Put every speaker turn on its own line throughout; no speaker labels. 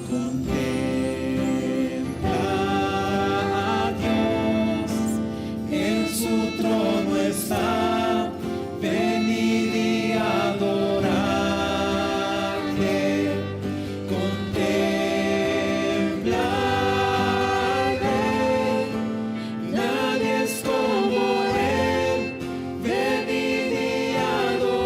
Contempla a Dios, en su trono está, venid y adorarle. Contempla al Rey, nadie es como Él, venid y adorarle.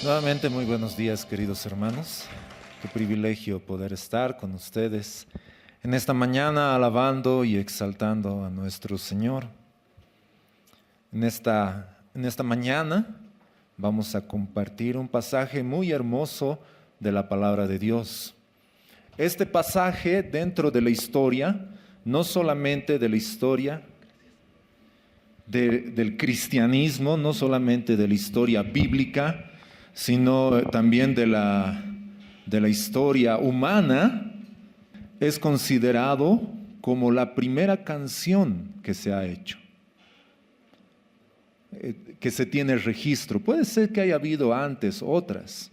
Nuevamente, muy buenos días, queridos hermanos. Qué privilegio poder estar con ustedes en esta mañana alabando y exaltando a nuestro Señor. En esta mañana vamos a compartir un pasaje muy hermoso de la palabra de Dios. Este pasaje dentro de la historia, no solamente de la historia del cristianismo, no solamente de la historia bíblica, sino también de la historia humana, es considerado como la primera canción que se ha hecho, que se tiene registro. Puede ser que haya habido antes otras,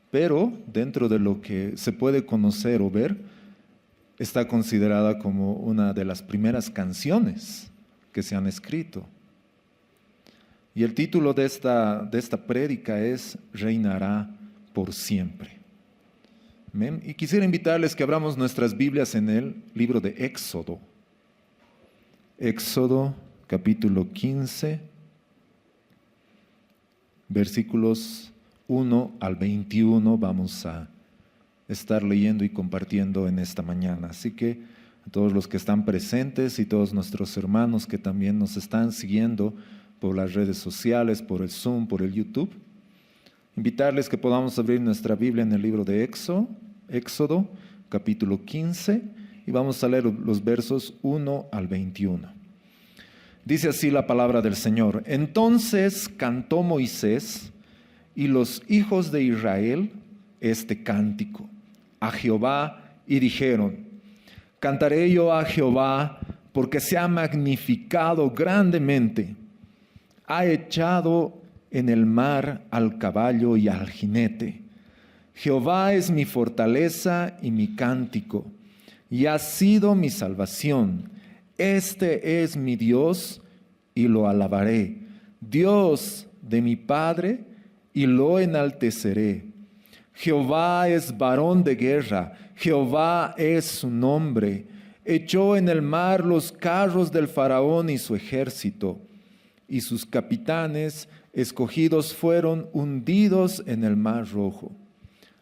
pero dentro de lo que se puede conocer o ver, está considerada como una de las primeras canciones que se han escrito. Y el título de esta prédica es Reinará por siempre. Amén. Y quisiera invitarles que abramos nuestras Biblias en el libro de Éxodo. Éxodo capítulo 15, versículos 1 al 21 vamos a estar leyendo y compartiendo en esta mañana. Así que a todos los que están presentes y todos nuestros hermanos que también nos están siguiendo por las redes sociales, por el Zoom, por el YouTube, invitarles que podamos abrir nuestra Biblia en el libro de Éxodo, capítulo 15, y vamos a leer los versos 1 al 21. Dice así la palabra del Señor: Entonces cantó Moisés y los hijos de Israel este cántico a Jehová, y dijeron: Cantaré yo a Jehová, porque se ha magnificado grandemente. Ha echado en el mar al caballo y al jinete. Jehová es mi fortaleza y mi cántico, y ha sido mi salvación. Este es mi Dios, y lo alabaré. Dios de mi Padre, y lo enalteceré. Jehová es varón de guerra, Jehová es su nombre. Echó en el mar los carros del faraón y su ejército, y sus capitanes escogidos fueron hundidos en el mar rojo.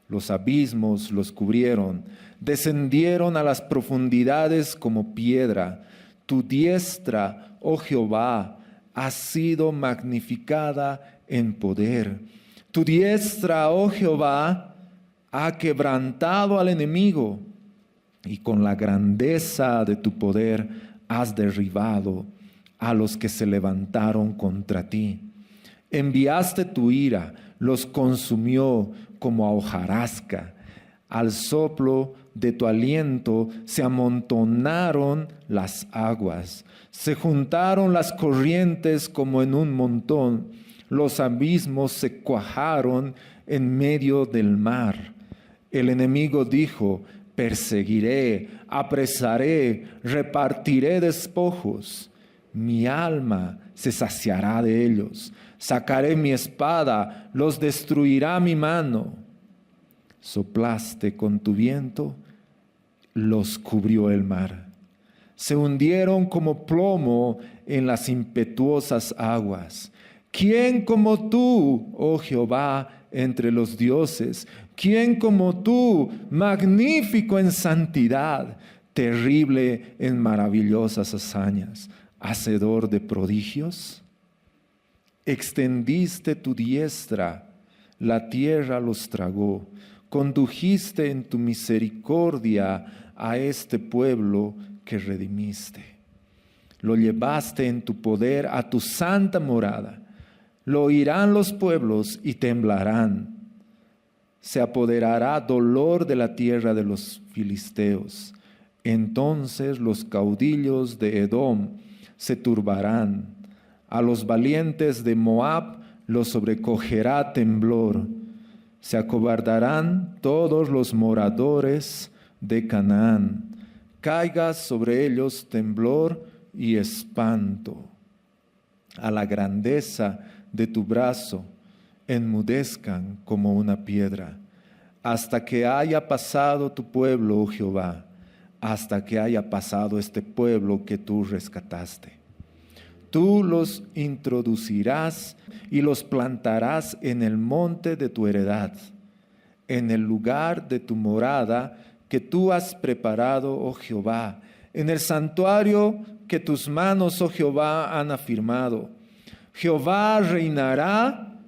Los abismos los cubrieron, descendieron a las profundidades como piedra. Tu diestra, oh Jehová, ha sido magnificada en poder. Tu diestra, oh Jehová, ha quebrantado al enemigo, y con la grandeza de tu poder has derribado a los que se levantaron contra ti. Enviaste tu ira, los consumió como a hojarasca. Al soplo de tu aliento se amontonaron las aguas, se juntaron las corrientes como en un montón, los abismos se cuajaron en medio del mar. El enemigo dijo: perseguiré, apresaré, repartiré despojos. Mi alma se saciará de ellos. Sacaré mi espada, los destruirá mi mano. Soplaste con tu viento, los cubrió el mar. Se hundieron como plomo en las impetuosas aguas. ¿Quién como tú, oh Jehová, entre los dioses? ¿Quién como tú, magnífico en santidad, terrible en maravillosas hazañas, hacedor de prodigios? Extendiste tu diestra, la tierra los tragó. Condujiste en tu misericordia a este pueblo que redimiste. Lo llevaste en tu poder a tu santa morada. Lo oirán los pueblos y temblarán. Se apoderará dolor de la tierra de los filisteos. Entonces los caudillos de Edom se turbarán. A los valientes de Moab los sobrecogerá temblor. Se acobardarán todos los moradores de Canaán. Caiga sobre ellos temblor y espanto. A la grandeza de tu brazo enmudezcan como una piedra, hasta que haya pasado tu pueblo, oh Jehová, hasta que haya pasado este pueblo que tú rescataste. Tú los introducirás y los plantarás en el monte de tu heredad, en el lugar de tu morada que tú has preparado, oh Jehová, en el santuario que tus manos, oh Jehová, han afirmado. Jehová reinará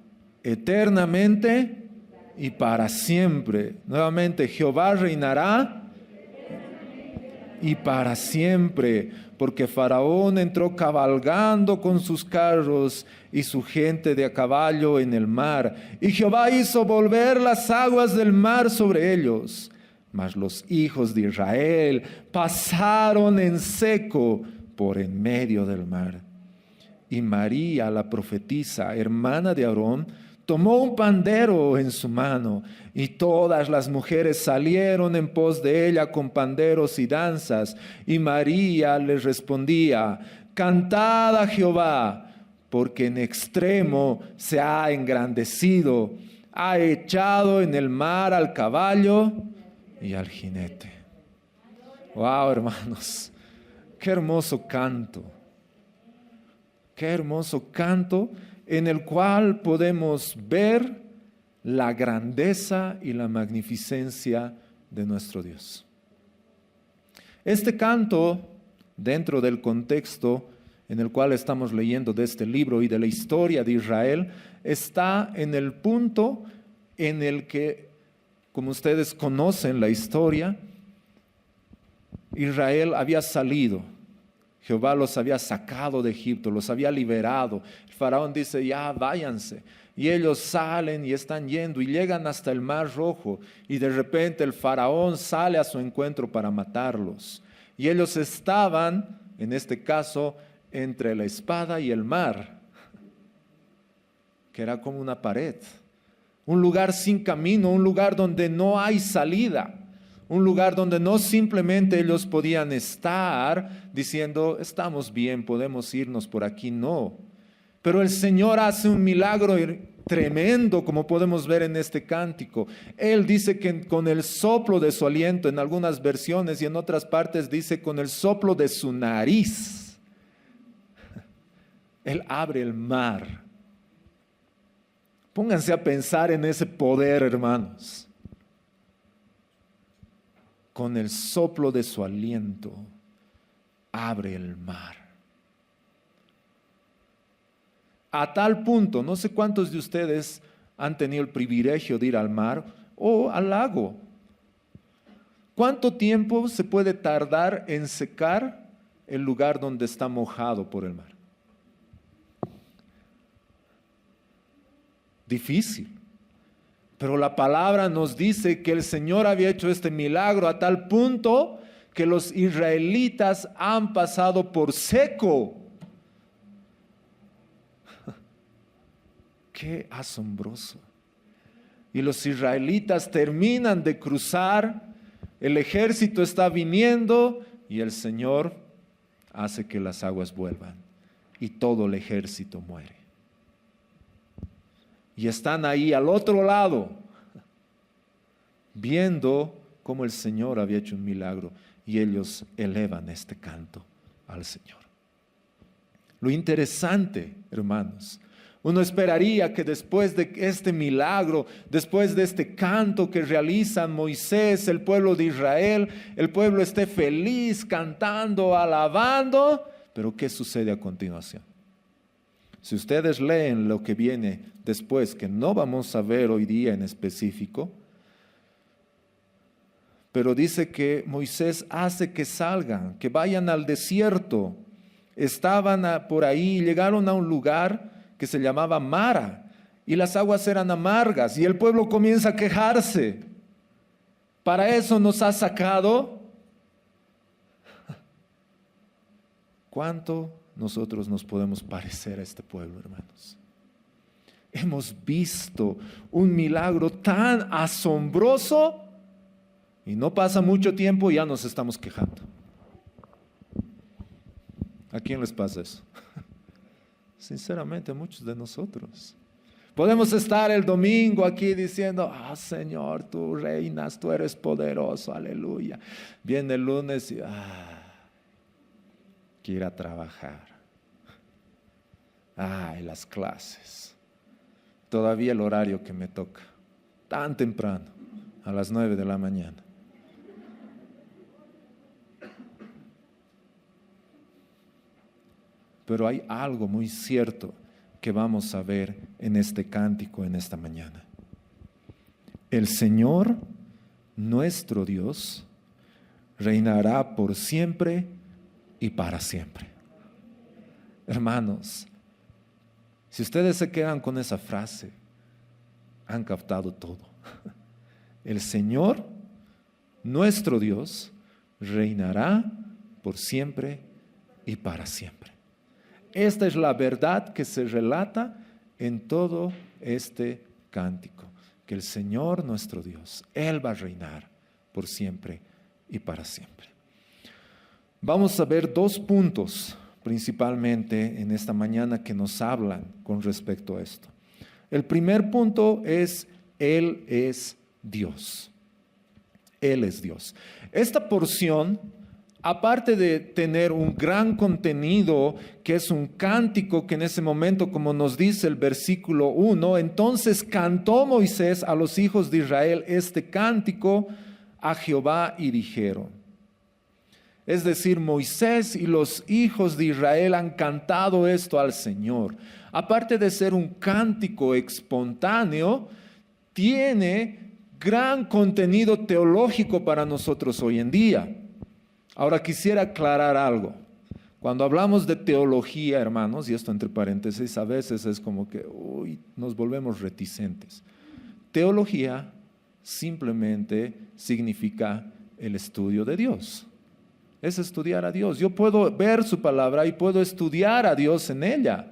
eternamente y para siempre. Nuevamente, Jehová reinará y para siempre, porque Faraón entró cabalgando con sus carros y su gente de a caballo en el mar, y Jehová hizo volver las aguas del mar sobre ellos. Mas los hijos de Israel pasaron en seco por en medio del mar. Y María, la profetisa, hermana de Aarón, tomó un pandero en su mano, y todas las mujeres salieron en pos de ella con panderos y danzas. Y María les respondía: cantad a Jehová, porque en extremo se ha engrandecido, ha echado en el mar al caballo y al jinete. Wow, hermanos, qué hermoso canto. Qué hermoso canto en el cual podemos ver la grandeza y la magnificencia de nuestro Dios. Este canto, dentro del contexto en el cual estamos leyendo de este libro y de la historia de Israel, está en el punto en el que, como ustedes conocen la historia, Israel había salido. Jehová los había sacado de Egipto, los había liberado. El faraón dice: ya váyanse. Y ellos salen y están yendo y llegan hasta el Mar Rojo. Y de repente el faraón sale a su encuentro para matarlos. Y ellos estaban, en este caso, entre la espada y el mar, que era como una pared. Un lugar sin camino, un lugar donde no hay salida. Un lugar donde no simplemente ellos podían estar diciendo: estamos bien, podemos irnos por aquí. No. Pero el Señor hace un milagro tremendo, como podemos ver en este cántico. Él dice que con el soplo de su aliento, en algunas versiones, y en otras partes dice con el soplo de su nariz, Él abre el mar. Pónganse a pensar en ese poder, hermanos. Con el soplo de su aliento, abre el mar. A tal punto, no sé cuántos de ustedes han tenido el privilegio de ir al mar o al lago. ¿Cuánto tiempo se puede tardar en secar el lugar donde está mojado por el mar? Difícil. Pero la palabra nos dice que el Señor había hecho este milagro a tal punto que los israelitas han pasado por seco. ¡Qué asombroso! Y los israelitas terminan de cruzar, el ejército está viniendo y el Señor hace que las aguas vuelvan y todo el ejército muere. Y están ahí al otro lado, viendo cómo el Señor había hecho un milagro, y ellos elevan este canto al Señor. Lo interesante, hermanos, uno esperaría que después de este milagro, después de este canto que realiza Moisés, el pueblo de Israel, el pueblo esté feliz, cantando, alabando, pero ¿qué sucede a continuación? Si ustedes leen lo que viene después, que no vamos a ver hoy día en específico, pero dice que Moisés hace que salgan, que vayan al desierto. Estaban por ahí, llegaron a un lugar que se llamaba Mara, y las aguas eran amargas, y el pueblo comienza a quejarse. Para eso nos ha sacado. ¿Cuánto nosotros nos podemos parecer a este pueblo, hermanos? Hemos visto un milagro tan asombroso y no pasa mucho tiempo y ya nos estamos quejando. ¿A quién les pasa eso? Sinceramente, a muchos de nosotros. Podemos estar el domingo aquí diciendo: Señor, tú reinas, tú eres poderoso, aleluya. Viene el lunes y quiero ir a trabajar. Ay, las clases. Todavía el horario que me toca. Tan temprano, a las 9 de la mañana. Pero hay algo muy cierto que vamos a ver en este cántico en esta mañana. El Señor, nuestro Dios, reinará por siempre y para siempre. Hermanos, si ustedes se quedan con esa frase, han captado todo. El Señor, nuestro Dios, reinará por siempre y para siempre. Esta es la verdad que se relata en todo este cántico, que el Señor nuestro Dios, Él va a reinar por siempre y para siempre. Vamos a ver dos puntos principalmente en esta mañana que nos hablan con respecto a esto. El primer punto es, Él es Dios. Él es Dios. Esta porción, aparte de tener un gran contenido, que es un cántico que en ese momento, como nos dice el versículo 1, entonces cantó Moisés a los hijos de Israel este cántico a Jehová y dijeron. Es decir, Moisés y los hijos de Israel han cantado esto al Señor. Aparte de ser un cántico espontáneo, tiene gran contenido teológico para nosotros hoy en día. Ahora quisiera aclarar algo. Cuando hablamos de teología, hermanos, y esto entre paréntesis, a veces es como que nos volvemos reticentes. Teología simplemente significa el estudio de Dios. Es estudiar a Dios. Yo puedo ver su palabra y puedo estudiar a Dios en ella.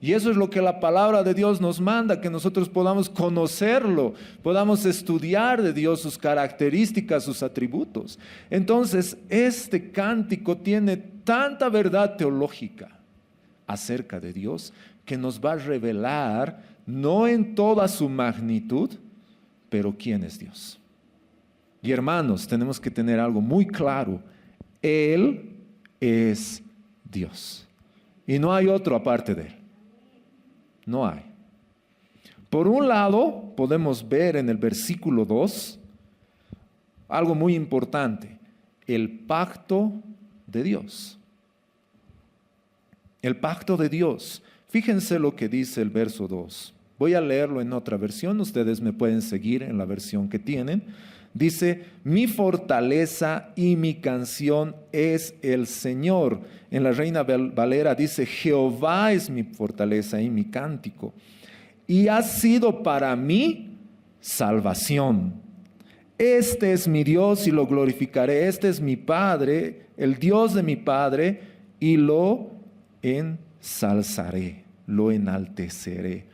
Y eso es lo que la palabra de Dios nos manda, que nosotros podamos conocerlo, podamos estudiar de Dios sus características, sus atributos. Entonces, este cántico tiene tanta verdad teológica acerca de Dios que nos va a revelar, no en toda su magnitud, pero quién es Dios. Y hermanos, tenemos que tener algo muy claro. Él es Dios. Y no hay otro aparte de Él. No hay. Por un lado, podemos ver en el versículo 2 algo muy importante, el pacto de Dios. El pacto de Dios. Fíjense lo que dice el verso 2. Voy a leerlo en otra versión, ustedes me pueden seguir en la versión que tienen. Dice, mi fortaleza y mi canción es el Señor. En la Reina Valera dice, Jehová es mi fortaleza y mi cántico. Y ha sido para mí salvación. Este es mi Dios y lo glorificaré. Este es mi Padre, el Dios de mi Padre, y lo ensalzaré, lo enalteceré.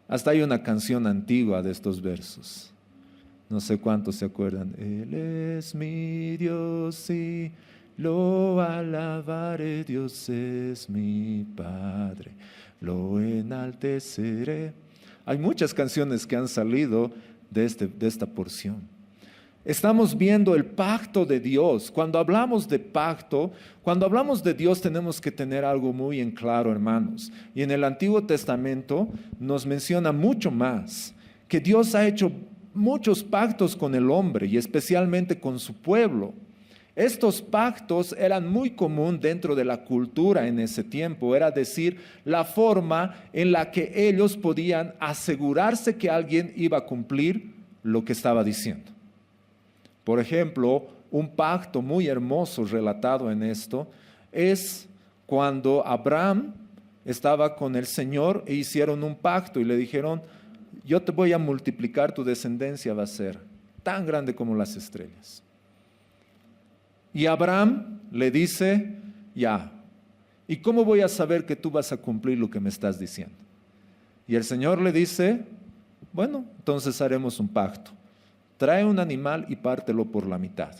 Hasta hay una canción antigua de estos versos. No sé cuántos se acuerdan. Él es mi Dios y lo alabaré. Dios es mi Padre, lo enalteceré. Hay muchas canciones que han salido de esta porción. Estamos viendo el pacto de Dios. Cuando hablamos de pacto, cuando hablamos de Dios tenemos que tener algo muy en claro, hermanos. Y en el Antiguo Testamento nos menciona mucho más, que Dios ha hecho muchos pactos con el hombre y especialmente con su pueblo. Estos pactos eran muy común dentro de la cultura en ese tiempo, era decir, la forma en la que ellos podían asegurarse que alguien iba a cumplir lo que estaba diciendo. Por ejemplo, un pacto muy hermoso relatado en esto es cuando Abraham estaba con el Señor e hicieron un pacto y le dijeron, yo te voy a multiplicar, tu descendencia va a ser tan grande como las estrellas. Y Abraham le dice, ya, ¿y cómo voy a saber que tú vas a cumplir lo que me estás diciendo? Y el Señor le dice, bueno, entonces haremos un pacto. Trae un animal y pártelo por la mitad.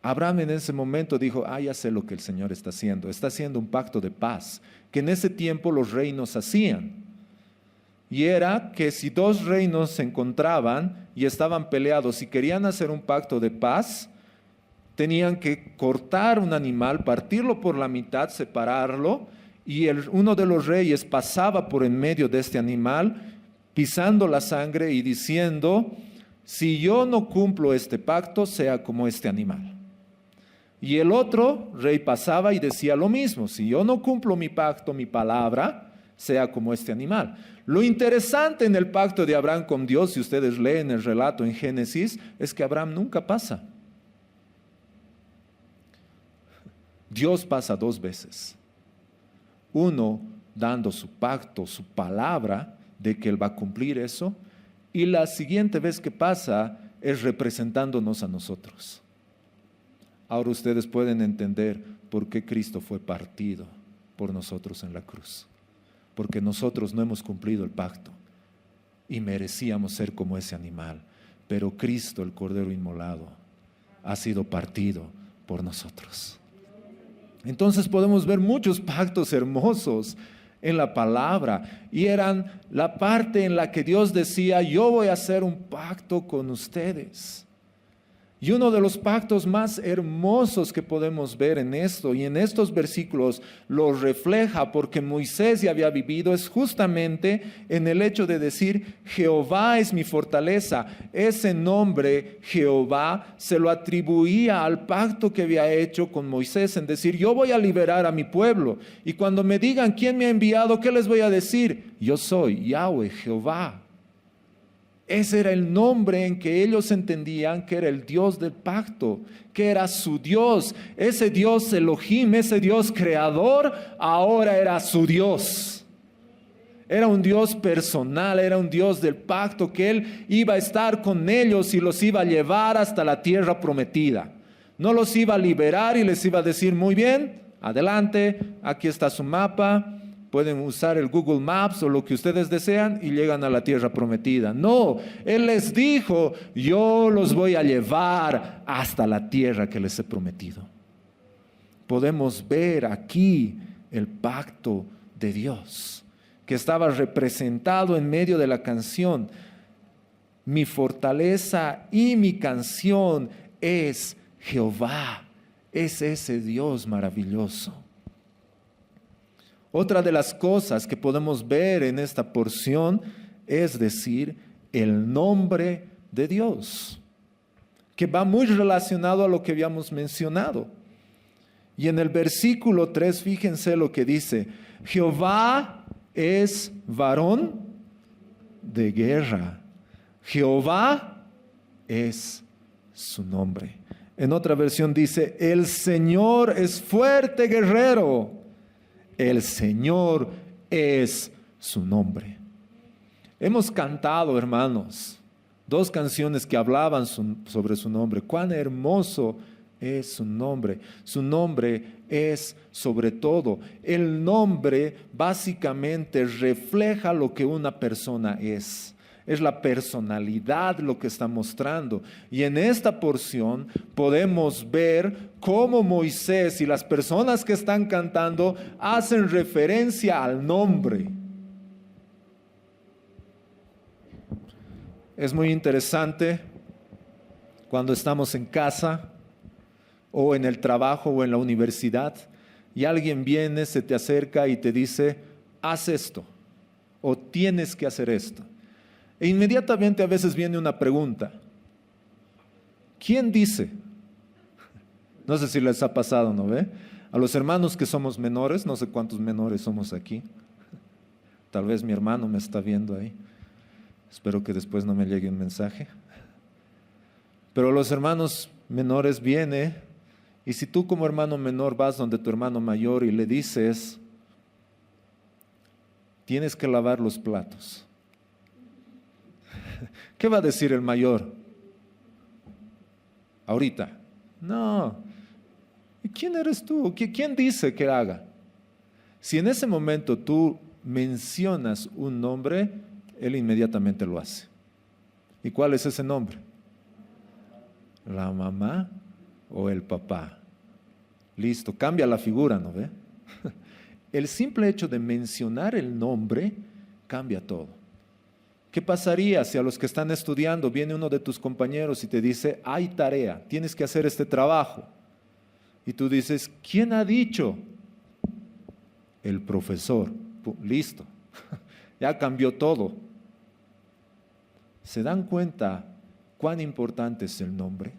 Abraham en ese momento dijo, ya sé lo que el Señor está haciendo un pacto de paz, que en ese tiempo los reinos hacían. Y era que si dos reinos se encontraban y estaban peleados y querían hacer un pacto de paz, tenían que cortar un animal, partirlo por la mitad, separarlo y uno de los reyes pasaba por en medio de este animal, pisando la sangre y diciendo: si yo no cumplo este pacto, sea como este animal. Y el otro rey pasaba y decía lo mismo: si yo no cumplo mi pacto, mi palabra, sea como este animal. Lo interesante en el pacto de Abraham con Dios, si ustedes leen el relato en Génesis, es que Abraham nunca pasa. Dios pasa 2 veces. Uno dando su pacto, su palabra de que Él va a cumplir eso, y la siguiente vez que pasa es representándonos a nosotros. Ahora ustedes pueden entender por qué Cristo fue partido por nosotros en la cruz. Porque nosotros no hemos cumplido el pacto y merecíamos ser como ese animal. Pero Cristo, el Cordero inmolado, ha sido partido por nosotros. Entonces podemos ver muchos pactos hermosos en la palabra, y eran la parte en la que Dios decía: yo voy a hacer un pacto con ustedes. Y uno de los pactos más hermosos que podemos ver en esto, y en estos versículos lo refleja porque Moisés ya había vivido, es justamente en el hecho de decir: Jehová es mi fortaleza. Ese nombre Jehová se lo atribuía al pacto que había hecho con Moisés, en decir: yo voy a liberar a mi pueblo, y cuando me digan quién me ha enviado, ¿qué les voy a decir? Yo soy Yahweh, Jehová. Ese era el nombre en que ellos entendían que era el Dios del pacto, que era su Dios. Ese Dios Elohim, ese Dios creador, ahora era su Dios. Era un Dios personal, era un Dios del pacto, que Él iba a estar con ellos y los iba a llevar hasta la tierra prometida. No los iba a liberar y les iba a decir: muy bien, adelante, aquí está su mapa. Pueden usar el Google Maps o lo que ustedes desean y llegan a la tierra prometida. No, Él les dijo: yo los voy a llevar hasta la tierra que les he prometido. Podemos ver aquí el pacto de Dios, que estaba representado en medio de la canción. Mi fortaleza y mi canción es Jehová, es ese Dios maravilloso. Otra de las cosas que podemos ver en esta porción es decir, el nombre de Dios, que va muy relacionado a lo que habíamos mencionado. Y en el versículo 3, fíjense lo que dice: Jehová es varón de guerra. Jehová es su nombre. En otra versión dice: el Señor es fuerte guerrero. El Señor es su nombre. Hemos cantado, hermanos, 2 canciones que hablaban sobre su nombre. Cuán hermoso es su nombre. Su nombre es sobre todo. El nombre básicamente refleja lo que una persona es. Es la personalidad lo que está mostrando. Y en esta porción podemos ver cómo Moisés y las personas que están cantando hacen referencia al nombre. Es muy interesante cuando estamos en casa o en el trabajo o en la universidad y alguien viene, se te acerca y te dice: haz esto o tienes que hacer esto. E inmediatamente a veces viene una pregunta: ¿quién dice? No sé si les ha pasado, ¿no ve? A los hermanos que somos menores, no sé cuántos menores somos aquí. Tal vez mi hermano me está viendo ahí. Espero que después no me llegue un mensaje. Pero los hermanos menores vienen, y si tú como hermano menor vas donde tu hermano mayor y le dices: tienes que lavar los platos, ¿qué va a decir el mayor? Ahorita. No. ¿Y quién eres tú? ¿Quién dice que haga? Si en ese momento tú mencionas un nombre, él inmediatamente lo hace. ¿Y cuál es ese nombre? La mamá o el papá. Listo, cambia la figura, ¿no ve? El simple hecho de mencionar el nombre cambia todo. ¿Qué pasaría si a los que están estudiando viene uno de tus compañeros y te dice: hay tarea, tienes que hacer este trabajo? Y tú dices: ¿quién ha dicho? el profesor. Listo, ya cambió todo. ¿Se dan cuenta cuán importante es el nombre?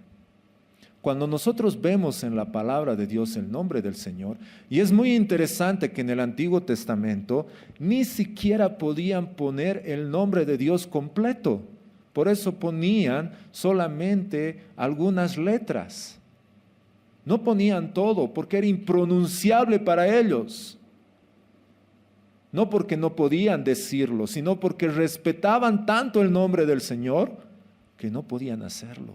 Cuando nosotros vemos en la palabra de Dios el nombre del Señor, y es muy interesante que en el Antiguo Testamento ni siquiera podían poner el nombre de Dios completo. Por eso ponían solamente algunas letras. No ponían todo porque era impronunciable para ellos. No porque no podían decirlo, sino porque respetaban tanto el nombre del Señor que no podían hacerlo.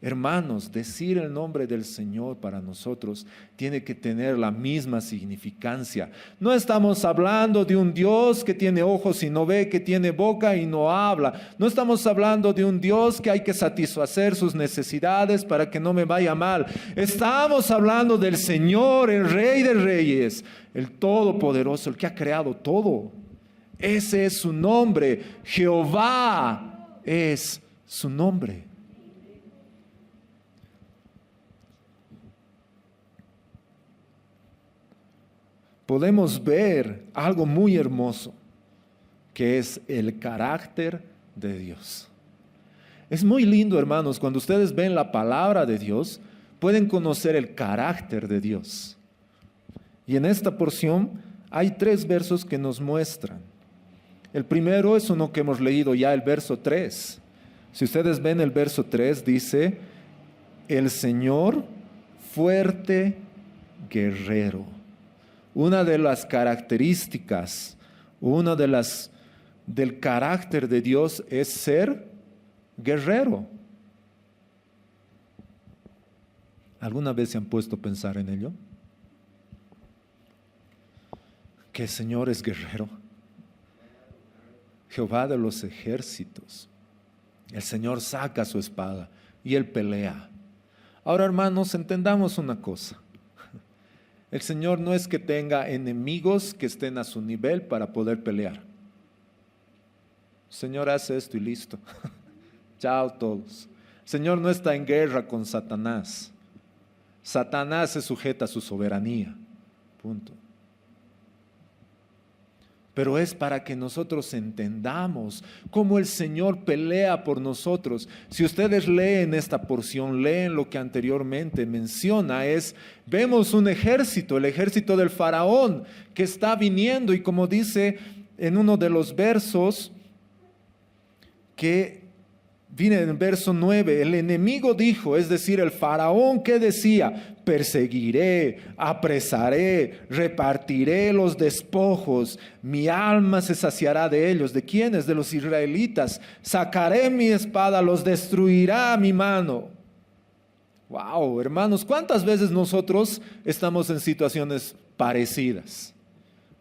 Hermanos, decir el nombre del Señor para nosotros tiene que tener la misma significancia. No estamos hablando de un Dios que tiene ojos y no ve, que tiene boca y no habla. No estamos hablando de un Dios que hay que satisfacer sus necesidades para que no me vaya mal. Estamos hablando del Señor, el Rey de Reyes, el Todopoderoso, el que ha creado todo. Ese es su nombre. Jehová es su nombre. Podemos ver algo muy hermoso, que es el carácter de Dios. Es muy lindo, hermanos, cuando ustedes ven la palabra de Dios, pueden conocer el carácter de Dios. Y en esta porción hay 3 versos que nos muestran. El primero es uno que hemos leído ya, el verso 3. Si ustedes ven el verso 3, dice, el Señor fuerte guerrero. Una de las características, del carácter de Dios es ser guerrero. ¿Alguna vez se han puesto a pensar en ello? Que el Señor es guerrero. Jehová de los ejércitos. El Señor saca su espada y Él pelea. Ahora, hermanos, entendamos una cosa. El Señor no es que tenga enemigos que estén a su nivel para poder pelear. El Señor hace esto y listo. Chao todos. El Señor no está en guerra con Satanás. Satanás se sujeta a su soberanía. Punto. Pero es para que nosotros entendamos cómo el Señor pelea por nosotros. Si ustedes leen esta porción, leen lo que anteriormente menciona, vemos un ejército, el ejército del faraón, que está viniendo, y como dice en uno de los versos, que viene en el verso 9, el enemigo dijo, es decir, el faraón, ¿qué decía? Perseguiré, apresaré, repartiré los despojos, mi alma se saciará de ellos. ¿De quiénes? De los israelitas. Sacaré mi espada, los destruirá mi mano. Wow, hermanos, ¿cuántas veces nosotros estamos en situaciones parecidas?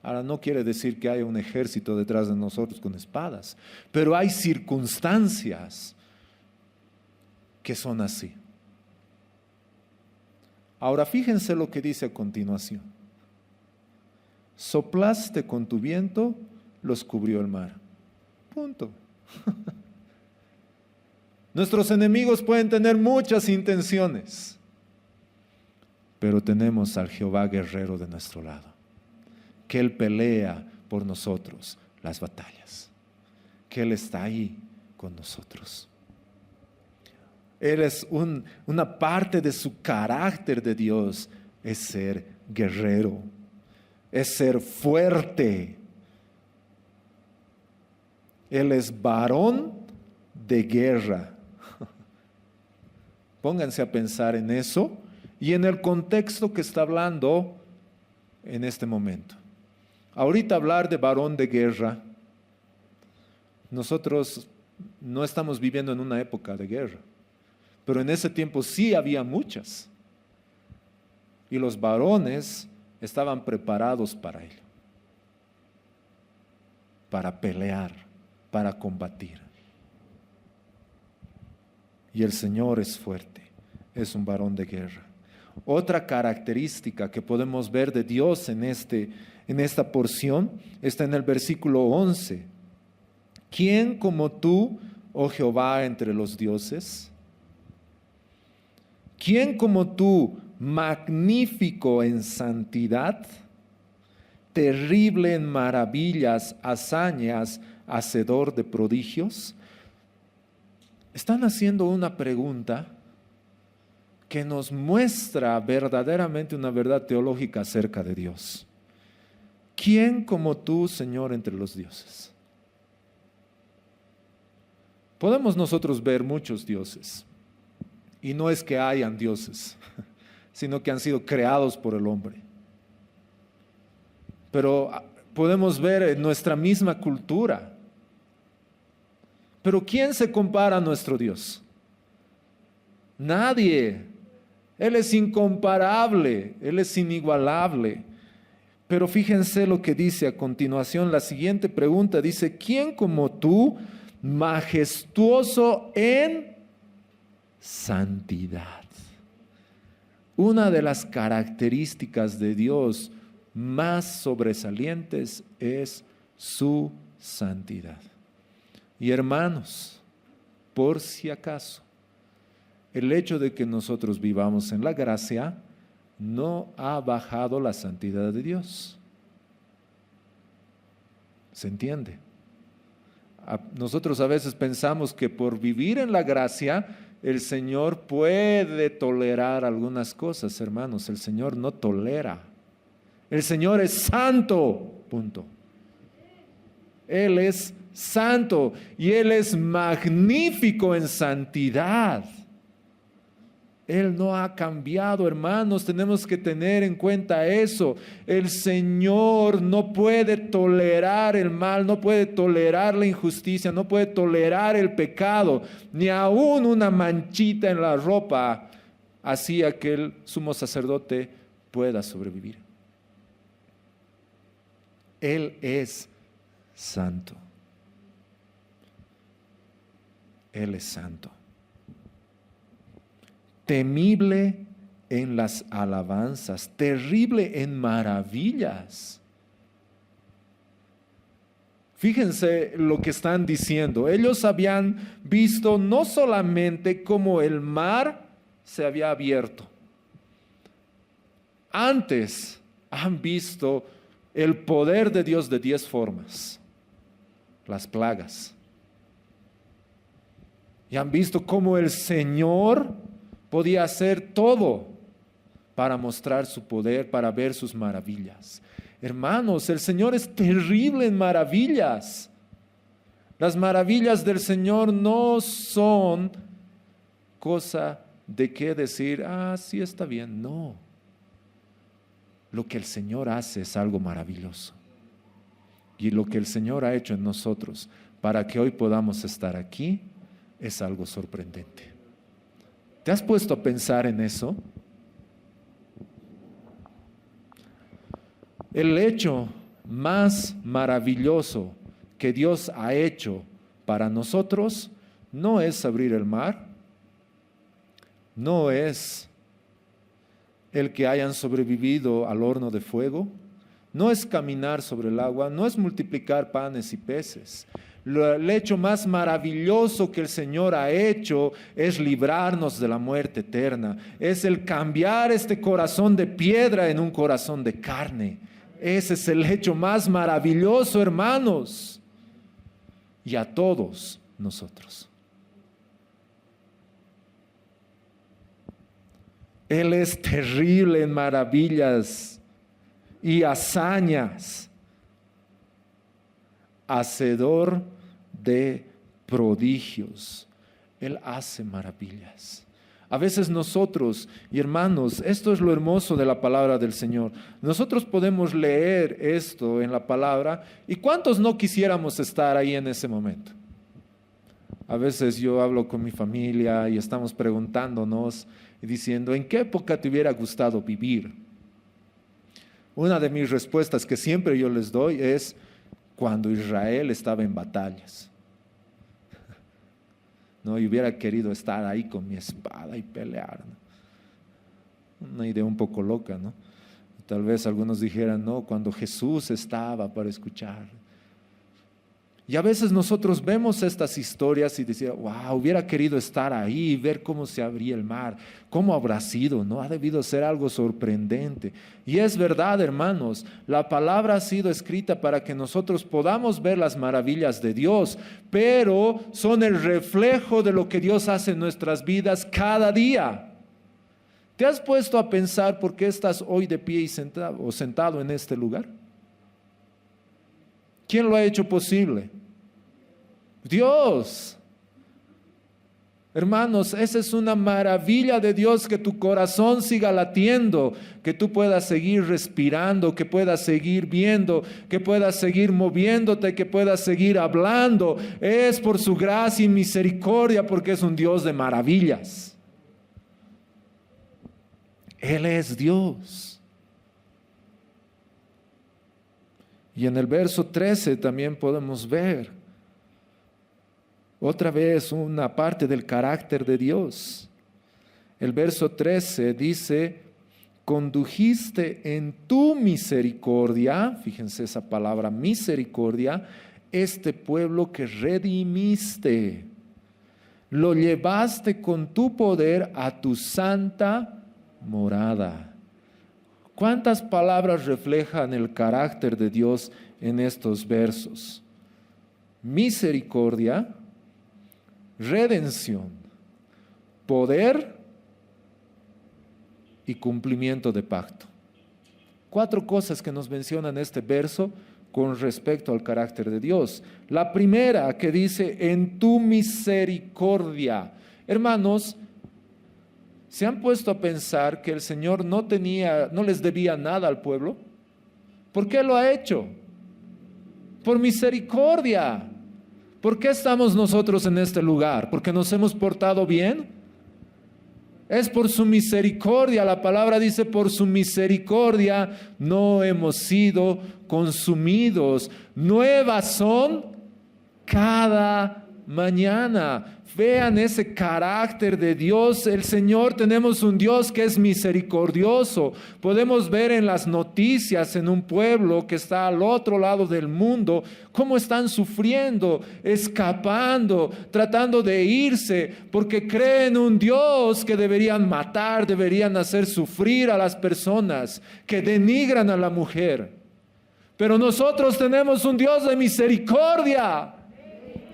Ahora, no quiere decir que haya un ejército detrás de nosotros con espadas, pero hay circunstancias que son así. Ahora fíjense lo que dice a continuación. Soplaste con tu viento, los cubrió el mar. Punto. Nuestros enemigos pueden tener muchas intenciones, pero tenemos al Jehová guerrero de nuestro lado, que Él pelea por nosotros las batallas, que Él está ahí con nosotros. Él es una parte de su carácter de Dios, es ser guerrero, es ser fuerte. Él es varón de guerra. Pónganse a pensar en eso y en el contexto que está hablando en este momento. Ahorita hablar de varón de guerra, nosotros no estamos viviendo en una época de guerra, pero en ese tiempo sí había muchas. Y los varones estaban preparados para ello, para pelear, para combatir. Y el Señor es fuerte, es un varón de guerra. Otra característica que podemos ver de Dios en esta porción está en el versículo 11. ¿Quién como tú, oh Jehová, entre los dioses? ¿Quién como tú, magnífico en santidad? terrible en maravillas, hazañas, hacedor de prodigios? Están haciendo una pregunta que nos muestra verdaderamente una verdad teológica acerca de Dios. ¿Quién como tú, Señor, entre los dioses? Podemos nosotros ver muchos dioses, y no es que hayan dioses, sino que han sido creados por el hombre. Pero podemos ver en nuestra misma cultura. Pero ¿quién se compara a nuestro Dios? Nadie. Él es incomparable, Él es inigualable. Pero fíjense lo que dice a continuación, la siguiente pregunta dice, ¿quién como tú, majestuoso en santidad? Una de las características de Dios más sobresalientes es su santidad. Y hermanos, por si acaso, el hecho de que nosotros vivamos en la gracia no ha bajado la santidad de Dios. ¿Se entiende? Nosotros a veces pensamos que por vivir en la gracia, el Señor puede tolerar algunas cosas, hermanos. El Señor no tolera. El Señor es santo, punto. Él es santo y Él es magnífico en santidad. Él no ha cambiado, hermanos, tenemos que tener en cuenta eso. El Señor no puede tolerar el mal, no puede tolerar la injusticia, no puede tolerar el pecado, ni aún una manchita en la ropa hacía que el sumo sacerdote pueda sobrevivir. Él es santo. Él es santo. Temible en las alabanzas, terrible en maravillas. Fíjense lo que están diciendo. Ellos habían visto no solamente cómo el mar se había abierto. Antes han visto el poder de Dios de 10 formas, las plagas. Y han visto cómo el Señor podía hacer todo para mostrar su poder, para ver sus maravillas. Hermanos, el Señor es terrible en maravillas. Las maravillas del Señor no son cosa de qué decir, sí está bien. No. Lo que el Señor hace es algo maravilloso. Y lo que el Señor ha hecho en nosotros para que hoy podamos estar aquí es algo sorprendente. ¿Te has puesto a pensar en eso? El hecho más maravilloso que Dios ha hecho para nosotros no es abrir el mar, no es el que hayan sobrevivido al horno de fuego, no es caminar sobre el agua, no es multiplicar panes y peces. El hecho más maravilloso que el Señor ha hecho es librarnos de la muerte eterna. Es el cambiar este corazón de piedra en un corazón de carne. Ese es el hecho más maravilloso, hermanos. Y a todos nosotros. Él es terrible en maravillas y hazañas, hacedor de prodigios. Él hace maravillas. A veces nosotros, y hermanos, esto es lo hermoso de la palabra del Señor. Nosotros podemos leer esto en la palabra, y ¿cuántos no quisiéramos estar ahí en ese momento? A veces yo hablo con mi familia y estamos preguntándonos y diciendo, ¿en qué época te hubiera gustado vivir? Una de mis respuestas que siempre yo les doy es cuando Israel estaba en batallas. No, y hubiera querido estar ahí con mi espada y pelear, ¿no? Una idea un poco loca, ¿no? Tal vez algunos dijeran, no, cuando Jesús estaba para escuchar. Y a veces nosotros vemos estas historias y decimos, wow, hubiera querido estar ahí y ver cómo se abría el mar, cómo habrá sido, ¿no? Ha debido ser algo sorprendente. Y es verdad, hermanos, la palabra ha sido escrita para que nosotros podamos ver las maravillas de Dios, pero son el reflejo de lo que Dios hace en nuestras vidas cada día. ¿Te has puesto a pensar por qué estás hoy de pie y sentado en este lugar? ¿Quién lo ha hecho posible? Dios. Hermanos, esa es una maravilla de Dios, que tu corazón siga latiendo, que tú puedas seguir respirando, que puedas seguir viendo, que puedas seguir moviéndote, que puedas seguir hablando. Es por su gracia y misericordia, porque es un Dios de maravillas. Él es Dios. Y en el verso 13 también podemos ver otra vez una parte del carácter de Dios. El verso 13 dice, condujiste en tu misericordia, fíjense esa palabra misericordia, este pueblo que redimiste. Lo llevaste con tu poder a tu santa morada. ¿Cuántas palabras reflejan el carácter de Dios en estos versos? Misericordia, redención, poder y cumplimiento de pacto. 4 cosas que nos mencionan este verso con respecto al carácter de Dios. La primera, que dice, en tu misericordia. Hermanos, ¿se han puesto a pensar que el Señor no les debía nada al pueblo? ¿Por qué lo ha hecho? Por misericordia. ¿Por qué estamos nosotros en este lugar? ¿Porque nos hemos portado bien? Es por su misericordia. La palabra dice, por su misericordia no hemos sido consumidos. Nuevas son cada mañana. Vean ese carácter de Dios. El Señor, tenemos un Dios que es misericordioso. Podemos ver en las noticias en un pueblo que está al otro lado del mundo cómo están sufriendo, escapando, tratando de irse, porque creen un Dios que deberían matar, deberían hacer sufrir a las personas, que denigran a la mujer. Pero nosotros tenemos un Dios de misericordia,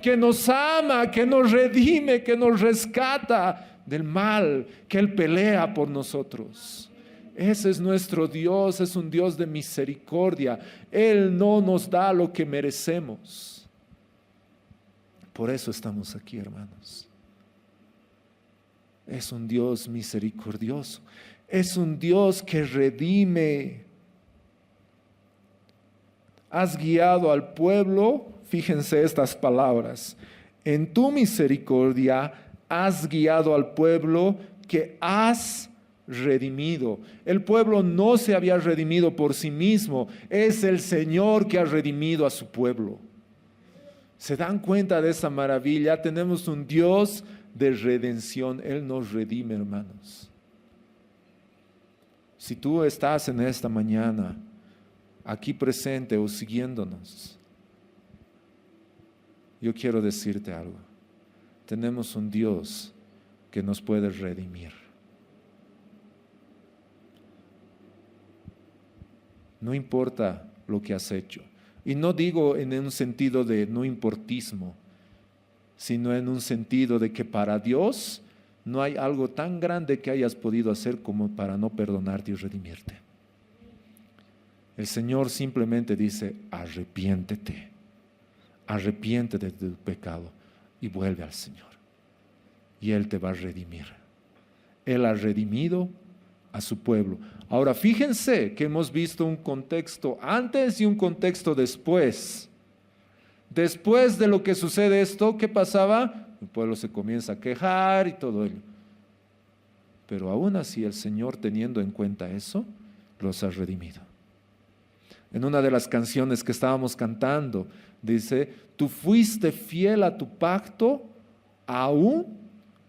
que nos ama, que nos redime, que nos rescata del mal, que Él pelea por nosotros. Ese es nuestro Dios, es un Dios de misericordia. Él no nos da lo que merecemos. Por eso estamos aquí, hermanos. Es un Dios misericordioso. Es un Dios que redime. Has guiado al pueblo. Fíjense estas palabras. En tu misericordia has guiado al pueblo que has redimido. El pueblo no se había redimido por sí mismo. Es el Señor que ha redimido a su pueblo. ¿Se dan cuenta de esa maravilla? Tenemos un Dios de redención. Él nos redime, hermanos. Si tú estás en esta mañana aquí presente o siguiéndonos, yo quiero decirte algo. Tenemos un Dios que nos puede redimir. No importa lo que has hecho. Y no digo en un sentido de no importismo, sino en un sentido de que para Dios no hay algo tan grande que hayas podido hacer como para no perdonarte y redimirte. El Señor simplemente dice, arrepiéntete. Arrepiéntete de tu pecado y vuelve al Señor. Y Él te va a redimir. Él ha redimido a su pueblo. Ahora fíjense que hemos visto un contexto antes y un contexto después. Después de lo que sucede esto, ¿qué pasaba? El pueblo se comienza a quejar y todo ello. Pero aún así el Señor, teniendo en cuenta eso, los ha redimido. En una de las canciones que estábamos cantando, dice, tú fuiste fiel a tu pacto aún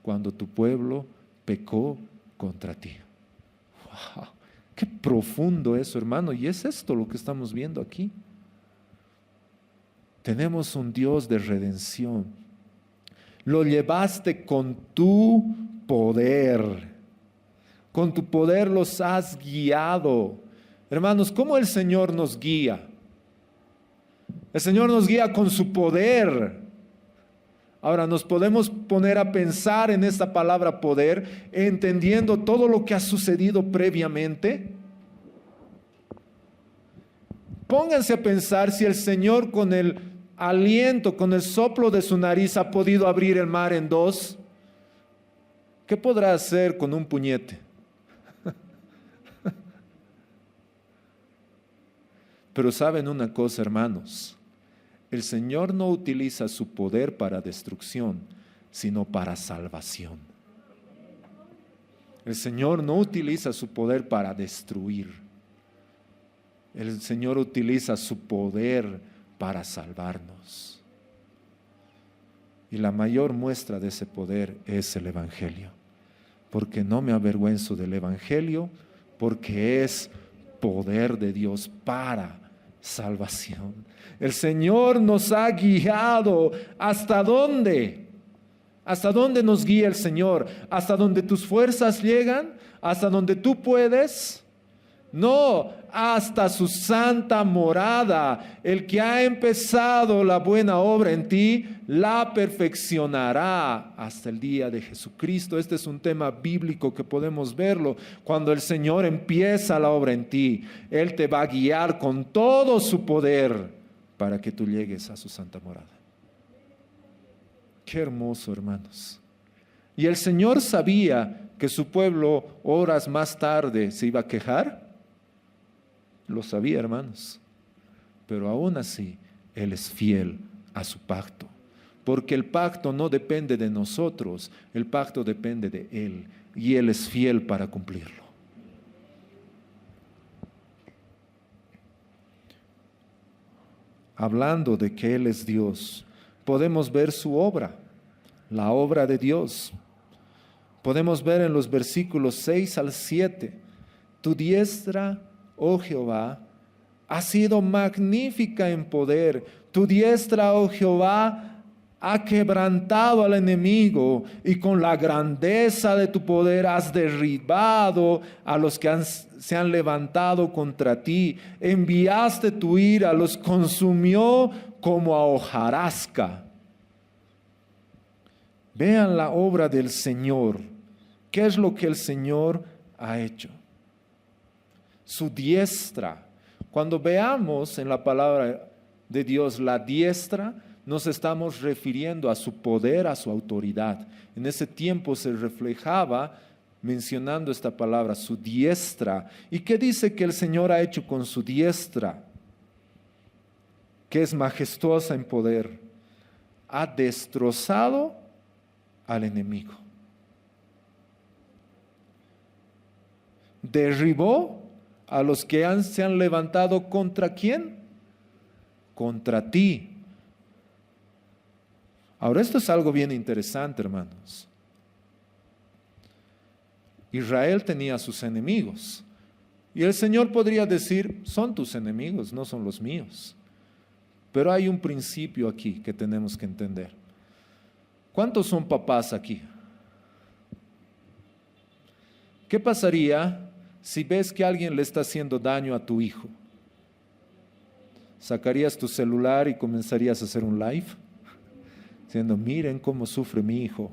cuando tu pueblo pecó contra ti. ¡Wow! ¡Qué profundo eso, hermano! Y es esto lo que estamos viendo aquí. Tenemos un Dios de redención. Lo llevaste con tu poder. Con tu poder los has guiado. Hermanos, ¿cómo el Señor nos guía? El Señor nos guía con su poder. Ahora, nos podemos poner a pensar en esta palabra poder, entendiendo todo lo que ha sucedido previamente. Pónganse a pensar si el Señor con el aliento, con el soplo de su nariz ha podido abrir el mar en dos. ¿Qué podrá hacer con un puñete? Pero saben una cosa, hermanos, el Señor no utiliza su poder para destrucción, sino para salvación. El Señor no utiliza su poder para destruir. El Señor utiliza su poder para salvarnos. Y la mayor muestra de ese poder es el Evangelio. Porque no me avergüenzo del Evangelio, porque es poder de Dios para salvación. El Señor nos ha guiado. ¿Hasta dónde? ¿Hasta dónde nos guía el Señor? ¿Hasta donde tus fuerzas llegan? ¿Hasta donde tú puedes? No, hasta su santa morada. El que ha empezado la buena obra en ti, la perfeccionará hasta el día de Jesucristo. Este es un tema bíblico que podemos verlo. Cuando el Señor empieza la obra en ti, Él te va a guiar con todo su poder para que tú llegues a su santa morada. Qué hermoso, hermanos. Y el Señor sabía que su pueblo horas más tarde se iba a quejar. Lo sabía, hermanos, pero aún así Él es fiel a su pacto, porque el pacto no depende de nosotros, el pacto depende de Él, y Él es fiel para cumplirlo. Hablando de que Él es Dios, podemos ver su obra, la obra de Dios. Podemos ver en los versículos 6 al 7, tu diestra, oh Jehová, ha sido magnífica en poder. Tu diestra, oh Jehová, ha quebrantado al enemigo y con la grandeza de tu poder has derribado a los que se han levantado contra ti. Enviaste tu ira, los consumió como a hojarasca. Vean la obra del Señor. ¿Qué es lo que el Señor ha hecho? Su diestra. Cuando veamos en la palabra de Dios la diestra, nos estamos refiriendo a su poder, a su autoridad. En ese tiempo se reflejaba mencionando esta palabra, su diestra. ¿Y qué dice que el Señor ha hecho con su diestra? Que es majestuosa en poder. Ha destrozado al enemigo. Derribó a los que se han levantado contra ¿quién? Contra ti. Ahora esto es algo bien interesante, hermanos. Israel tenía sus enemigos. Y el Señor podría decir, son tus enemigos, no son los míos. Pero hay un principio aquí que tenemos que entender. ¿Cuántos son papás aquí? ¿Qué pasaría si ves que alguien le está haciendo daño a tu hijo? ¿Sacarías tu celular y comenzarías a hacer un live? Diciendo, miren cómo sufre mi hijo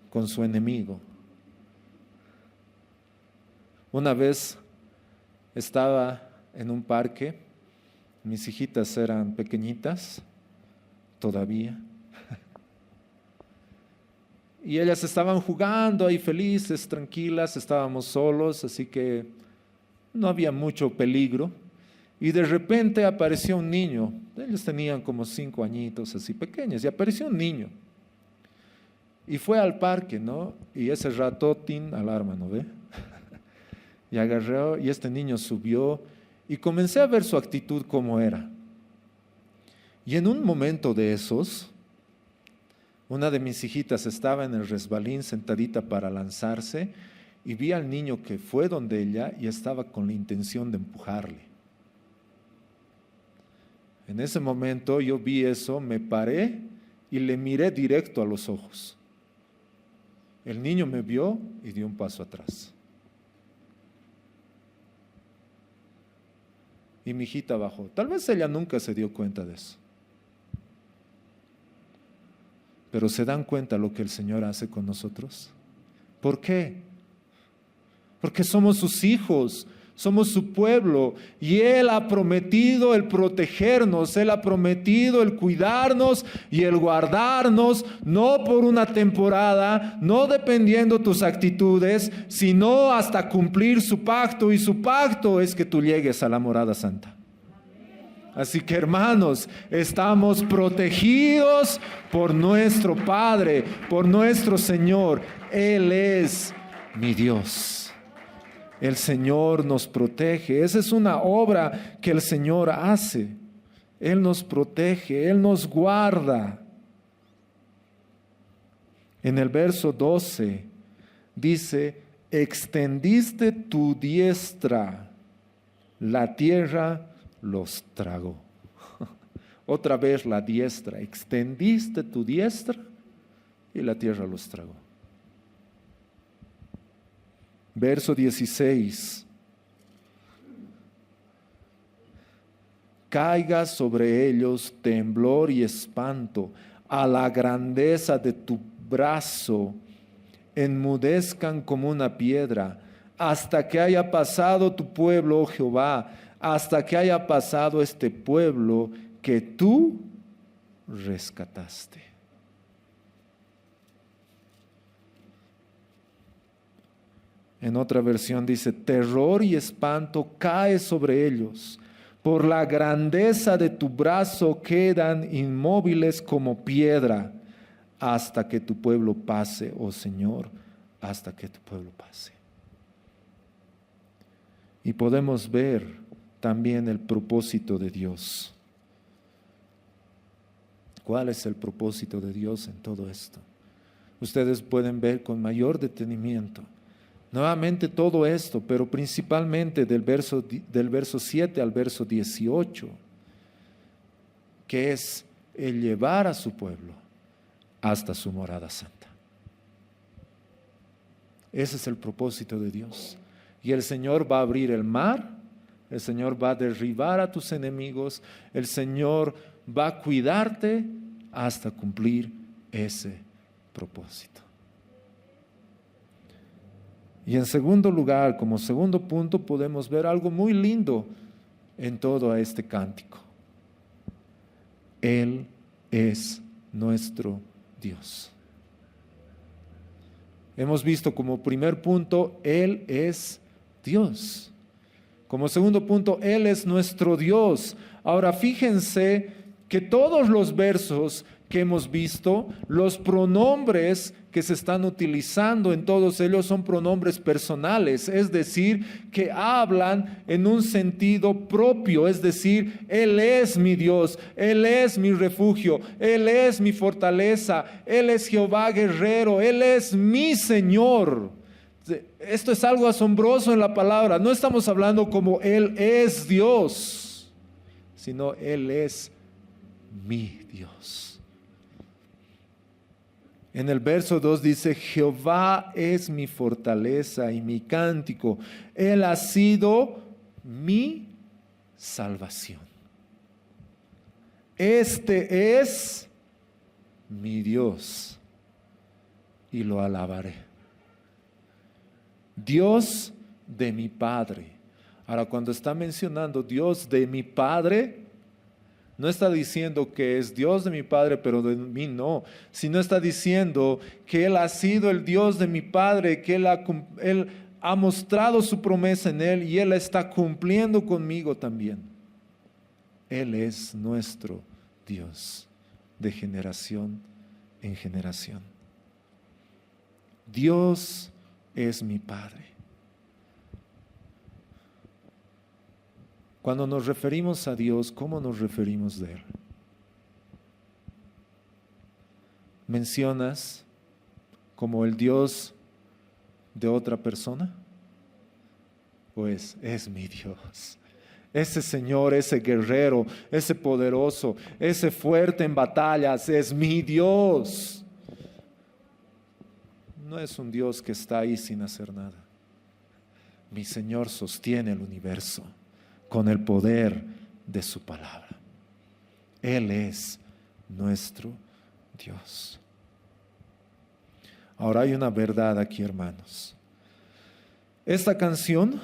con su enemigo. Una vez estaba en un parque, mis hijitas eran pequeñitas todavía, y ellas estaban jugando ahí felices, tranquilas, estábamos solos, así que no había mucho peligro. Y de repente apareció un niño, ellos tenían como 5 añitos así pequeños, y apareció un niño. Y fue al parque, ¿no? Y ese rato, tin, alarma, ¿no ve? Y agarró, y este niño subió, y comencé a ver su actitud como era. Y en un momento de esos, una de mis hijitas estaba en el resbalín sentadita para lanzarse, y vi al niño que fue donde ella y estaba con la intención de empujarle. En ese momento yo vi eso, me paré y le miré directo a los ojos. El niño me vio y dio un paso atrás. Y mi hijita bajó. Tal vez ella nunca se dio cuenta de eso. Pero ¿se dan cuenta lo que el Señor hace con nosotros? ¿Por qué? Porque somos sus hijos, somos su pueblo, y Él ha prometido el protegernos, Él ha prometido el cuidarnos y el guardarnos, no por una temporada, no dependiendo tus actitudes, sino hasta cumplir su pacto, y su pacto es que tú llegues a la morada santa. Así que, hermanos, estamos protegidos por nuestro Padre, por nuestro Señor. Él es mi Dios. El Señor nos protege. Esa es una obra que el Señor hace. Él nos protege, Él nos guarda. En el verso 12 dice: extendiste tu diestra, la tierra los tragó. Otra vez la diestra. Extendiste tu diestra y la tierra los tragó. Verso 16. Caiga sobre ellos temblor y espanto a la grandeza de tu brazo, enmudezcan como una piedra, hasta que haya pasado tu pueblo, oh Jehová, hasta que haya pasado este pueblo que tú rescataste. En otra versión dice: terror y espanto cae sobre ellos, por la grandeza de tu brazo quedan inmóviles como piedra, hasta que tu pueblo pase, oh Señor, hasta que tu pueblo pase. Y podemos ver también el propósito de Dios. ¿Cuál es el propósito de Dios en todo esto? Ustedes pueden ver con mayor detenimiento nuevamente todo esto, pero principalmente del verso 7 al verso 18, que es el llevar a su pueblo hasta su morada santa. Ese es el propósito de Dios. Y el Señor va a abrir el mar, el Señor va a derribar a tus enemigos, el Señor va a cuidarte hasta cumplir ese propósito. Y en segundo lugar, como segundo punto, podemos ver algo muy lindo en todo este cántico. Él es nuestro Dios. Hemos visto como primer punto, Él es Dios. Como segundo punto, Él es nuestro Dios. Ahora fíjense que todos los versos que hemos visto, los pronombres que se están utilizando en todos ellos son pronombres personales, es decir, que hablan en un sentido propio, es decir, Él es mi Dios, Él es mi refugio, Él es mi fortaleza, Él es Jehová guerrero, Él es mi Señor. Esto es algo asombroso en la palabra. No estamos hablando como Él es Dios, sino Él es mi Dios. En el verso 2 dice: Jehová es mi fortaleza y mi cántico. Él ha sido mi salvación. Este es mi Dios y lo alabaré. Dios de mi Padre. Ahora, cuando está mencionando Dios de mi Padre, no está diciendo que es Dios de mi Padre, pero de mí no, sino está diciendo que Él ha sido el Dios de mi Padre, que Él ha mostrado su promesa en Él y Él está cumpliendo conmigo también. Él es nuestro Dios de generación en generación. Dios es mi Padre. Cuando nos referimos a Dios, ¿cómo nos referimos de Él? ¿Mencionas como el Dios de otra persona? Pues es mi Dios. Ese Señor, ese guerrero, ese poderoso, ese fuerte en batallas, es mi Dios. No es un Dios que está ahí sin hacer nada. Mi Señor sostiene el universo con el poder de su palabra. Él es nuestro Dios. Ahora hay una verdad aquí, hermanos. Esta canción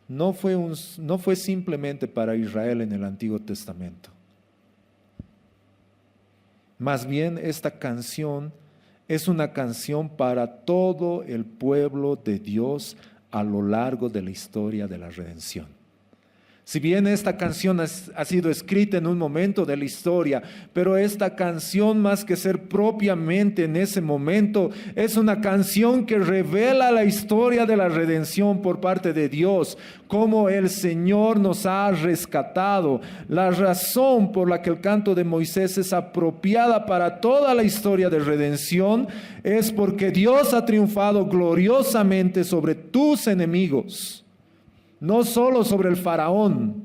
no fue simplemente para Israel en el Antiguo Testamento. Más bien, esta canción es una canción para todo el pueblo de Dios a lo largo de la historia de la redención. Si bien esta canción ha sido escrita en un momento de la historia, pero esta canción, más que ser propiamente en ese momento, es una canción que revela la historia de la redención por parte de Dios, cómo el Señor nos ha rescatado. La razón por la que el canto de Moisés es apropiada para toda la historia de redención es porque Dios ha triunfado gloriosamente sobre tus enemigos. No solo sobre el faraón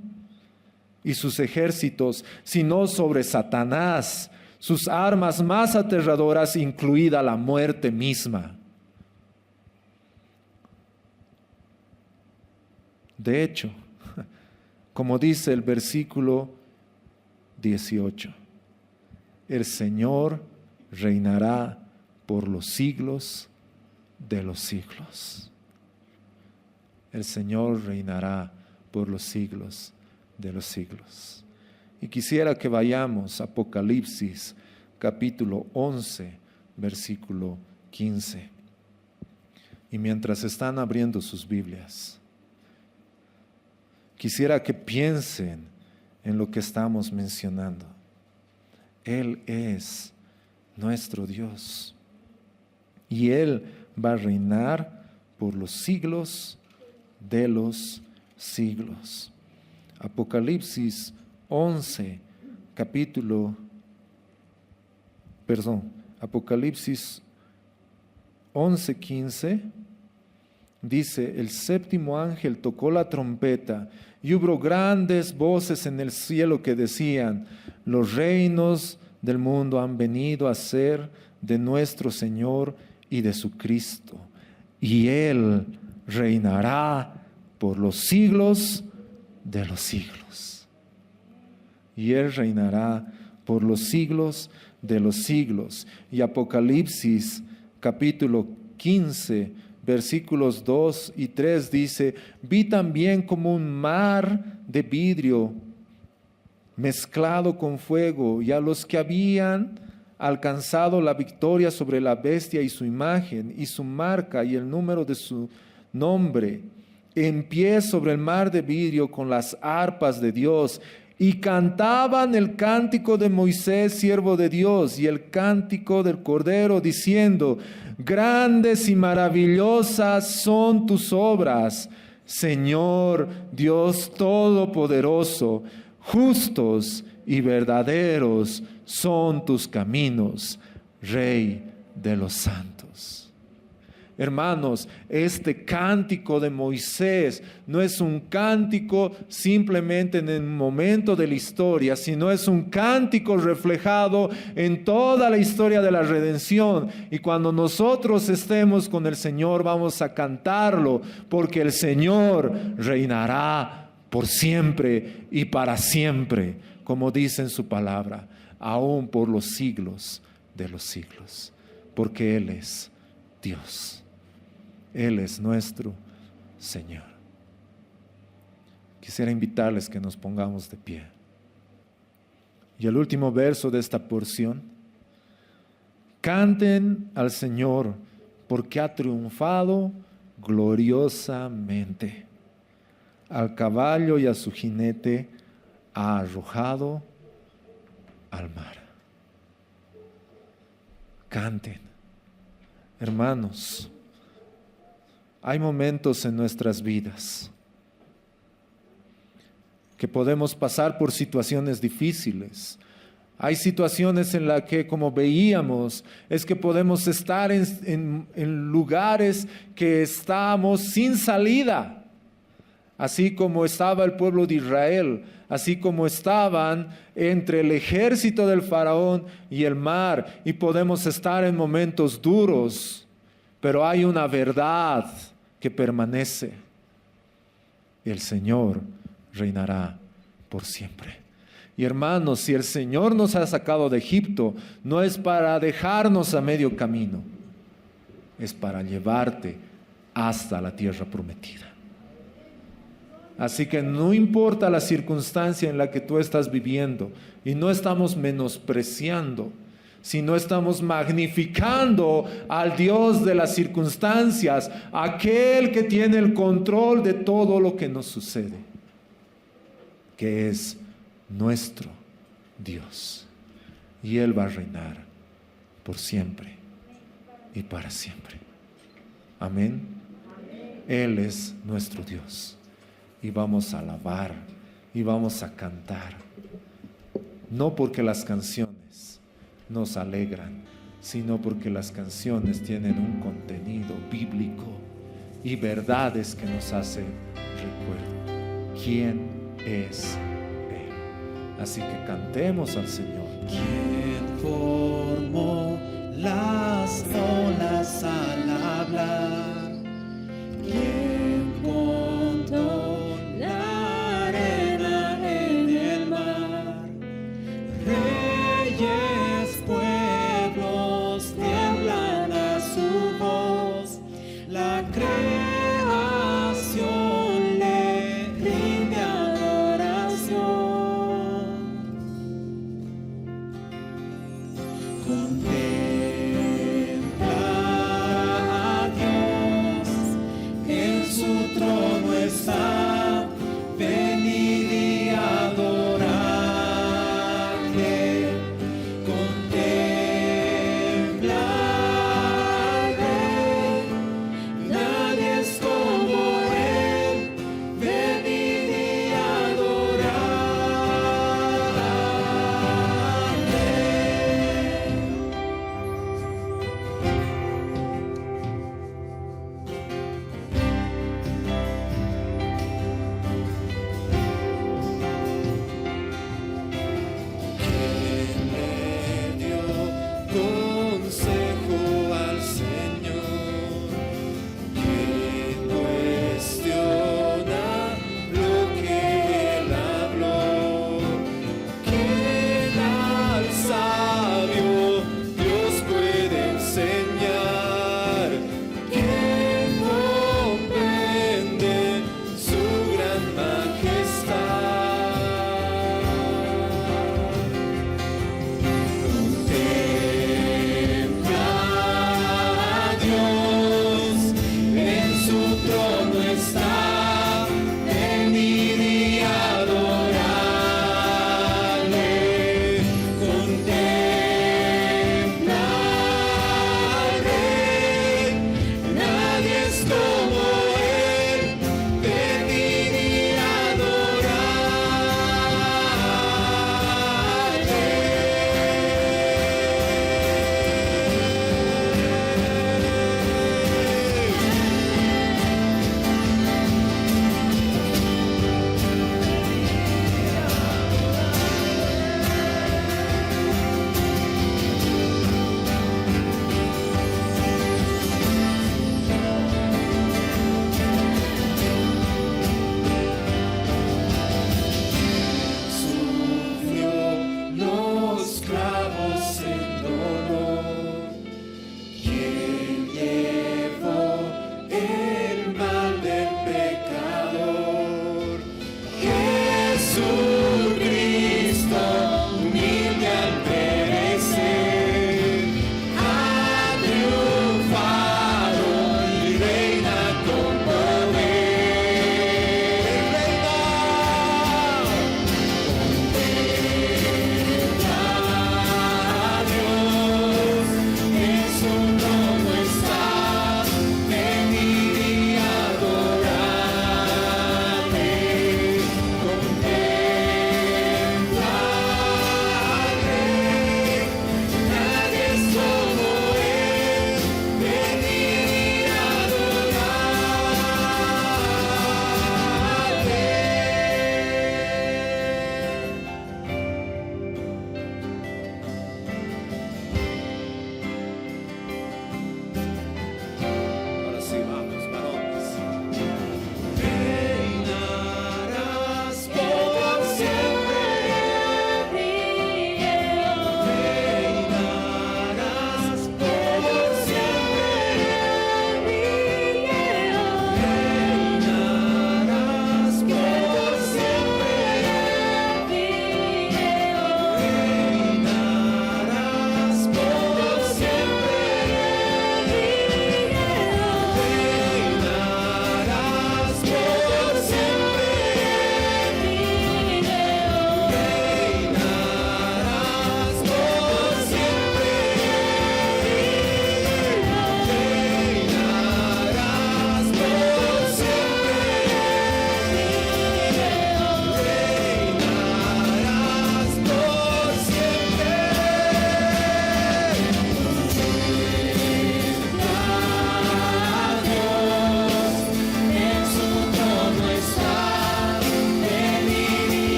y sus ejércitos, sino sobre Satanás, sus armas más aterradoras, incluida la muerte misma. De hecho, como dice el versículo 18, el Señor reinará por los siglos de los siglos. El Señor reinará por los siglos de los siglos. Y quisiera que vayamos a Apocalipsis capítulo 11, versículo 15. Y mientras están abriendo sus Biblias, quisiera que piensen en lo que estamos mencionando. Él es nuestro Dios. Y Él va a reinar por los siglos de los siglos. Apocalipsis 11, Apocalipsis 11:15 dice: el séptimo ángel tocó la trompeta y hubo grandes voces en el cielo que decían: los reinos del mundo han venido a ser de nuestro Señor y de su Cristo, y Él reinará por los siglos de los siglos. Y Él reinará por los siglos de los siglos. Y Apocalipsis capítulo 15, versículos 2 y 3 dice: vi también como un mar de vidrio mezclado con fuego, y a los que habían alcanzado la victoria sobre la bestia y su imagen y su marca y el número de su nombre, en pie sobre el mar de vidrio con las arpas de Dios, y cantaban el cántico de Moisés, siervo de Dios, y el cántico del Cordero, diciendo: grandes y maravillosas son tus obras, Señor Dios Todopoderoso. Justos y verdaderos son tus caminos, Rey de los santos. Hermanos, este cántico de Moisés no es un cántico simplemente en el momento de la historia, sino es un cántico reflejado en toda la historia de la redención. Y cuando nosotros estemos con el Señor, vamos a cantarlo, porque el Señor reinará por siempre y para siempre, como dice en su palabra, aún por los siglos de los siglos, porque Él es Dios. Él es nuestro Señor. Quisiera invitarles que nos pongamos de pie. Y el último verso de esta porción: canten al Señor, porque ha triunfado gloriosamente. Al caballo y a su jinete ha arrojado al mar. Canten. Hermanos, hay momentos en nuestras vidas que podemos pasar por situaciones difíciles. Hay situaciones en las que, como veíamos, es que podemos estar en lugares que estamos sin salida. así como estaba el pueblo de Israel, así como estaban entre el ejército del faraón y el mar, y podemos estar en momentos duros, pero hay una verdad que permanece. El Señor reinará por siempre. Y hermanos, si el Señor nos ha sacado de Egipto, no es para dejarnos a medio camino, es para llevarte hasta la tierra prometida. Así que no importa la circunstancia en la que tú estás viviendo, y no estamos menospreciando, sino estamos magnificando al Dios de las circunstancias, aquel que tiene el control de todo lo que nos sucede, que es nuestro Dios. Y Él va a reinar por siempre y para siempre. Amén. Él es nuestro Dios. Y vamos a alabar y vamos a cantar. No porque las canciones nos alegran, sino porque las canciones tienen un contenido bíblico y verdades que nos hacen recuerdo. ¿Quién es Él? Así que cantemos al Señor.
¿Quién formó las olas al hablar? ¿Quién contó la arena en el mar? Reyes, pueblos tiemblan a su voz. La creación le rinde adoración. Contempla a Dios, en su trono está, venid y adorarle. Contempla al Rey, nadie es como Él, venid y adorarle.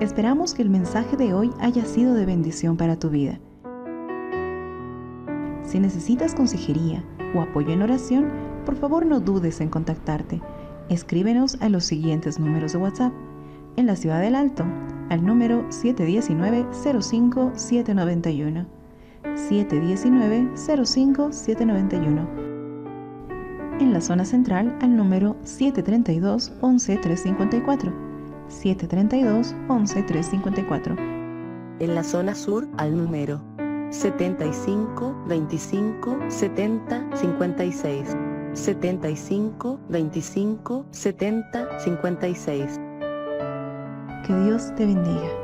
Esperamos que el mensaje de hoy haya sido de bendición para tu vida. Si necesitas consejería o apoyo en oración, por favor no dudes en contactarte. Escríbenos a los siguientes números de WhatsApp. En la Ciudad del Alto, al número 719-05-791. 719-05-791. En la zona central, al número 732-11-354. 732-11-354.
En la zona sur, al número 75 25 70 56. 75 25 70 56.
Que Dios te bendiga.